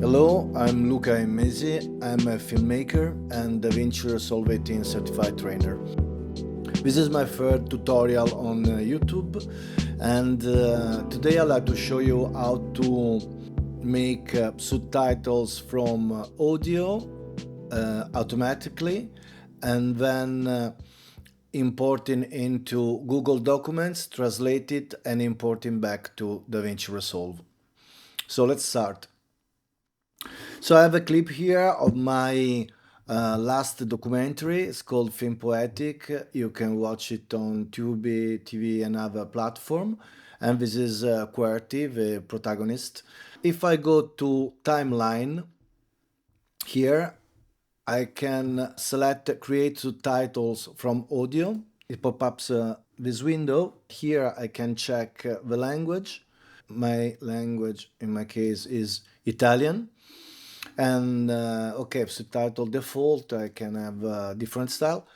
Hello, I'm Luca Emesi. I'm a filmmaker and DaVinci Resolve 18 certified trainer. This is my third tutorial on YouTube, and today I'd like to show you how to make subtitles from audio automatically, and then importing into Google Documents, translate it, and importing back to DaVinci Resolve. So let's start. So I have a clip here of my last documentary. It's called Film Poetic. You can watch it on Tubi, TV, and other platform. And this is QWERTY, the protagonist. If I go to timeline, here I can select create subtitles from audio. It pops up this window. Here I can check the language. My language in my case is Italian. And okay, subtitle default, I can have a different style.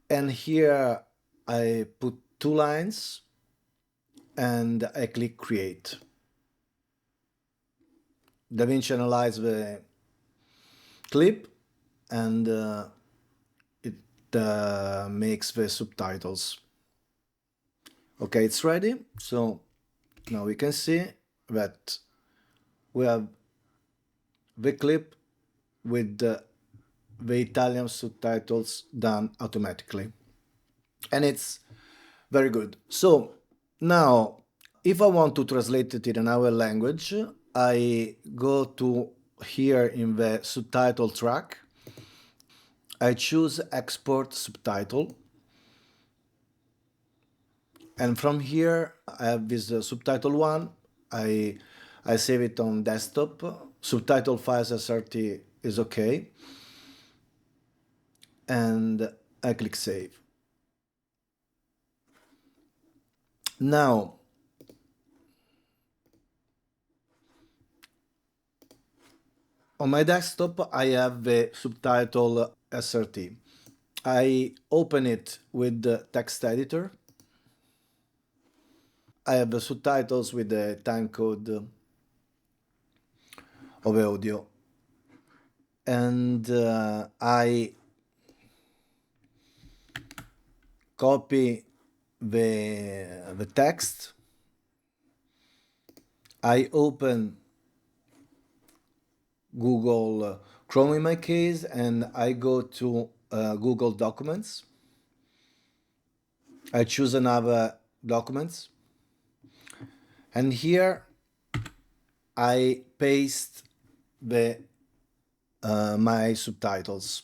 And here I put 2 lines and I click create. DaVinci analyzes the clip and it makes the subtitles. Okay, it's ready. So now we can see that we have the clip with the Italian subtitles done automatically. And it's very good. So now, if I want to translate it in another language, I go to here in the subtitle track. I choose export subtitle. And from here, I have this subtitle one. I save it on desktop. Subtitle files SRT is okay. And I click save. Now, on my desktop, I have the subtitle SRT. I open it with the text editor. I have the subtitles with the timecode of the audio. And I copy the text. I open Google Chrome in my case, and I go to Google Documents. I choose another documents. And here I paste the my subtitles.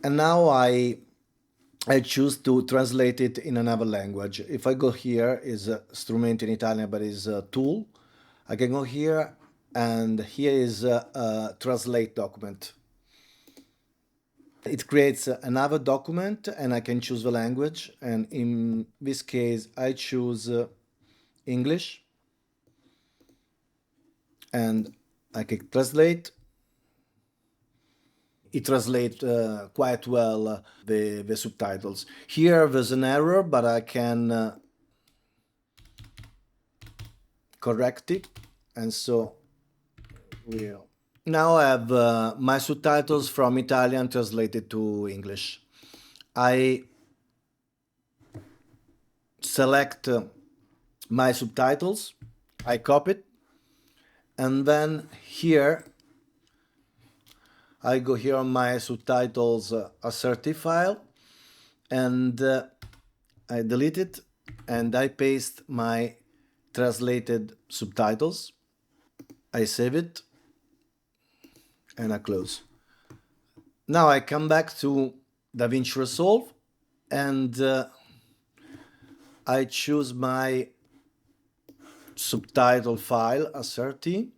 And now I choose to translate it in another language. If I go here, is strumento in Italian, but is a tool. I can go here, and here is a translate document. It creates another document, and I can choose the language. And in this case, I choose English. And I click translate. It translates quite well the subtitles. Here there's an error, but I can correct it. And so we'll... Now I have my subtitles from Italian translated to English. I select my subtitles, I copy it, and then here I go here on my subtitles assertive file, and I delete it, and I paste my translated subtitles. I save it, and I close. Now I come back to DaVinci Resolve, and I choose my subtitle file asserti,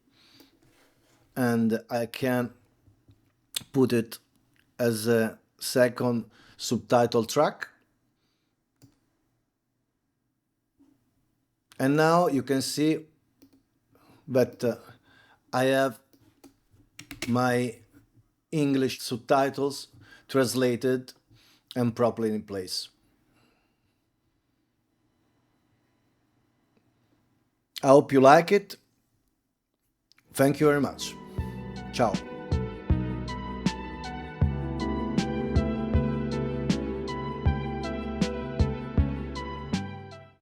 and I can put it as a second subtitle track. And now you can see that I have my English subtitles translated and properly in place. I hope you like it. Thank you very much. Ciao.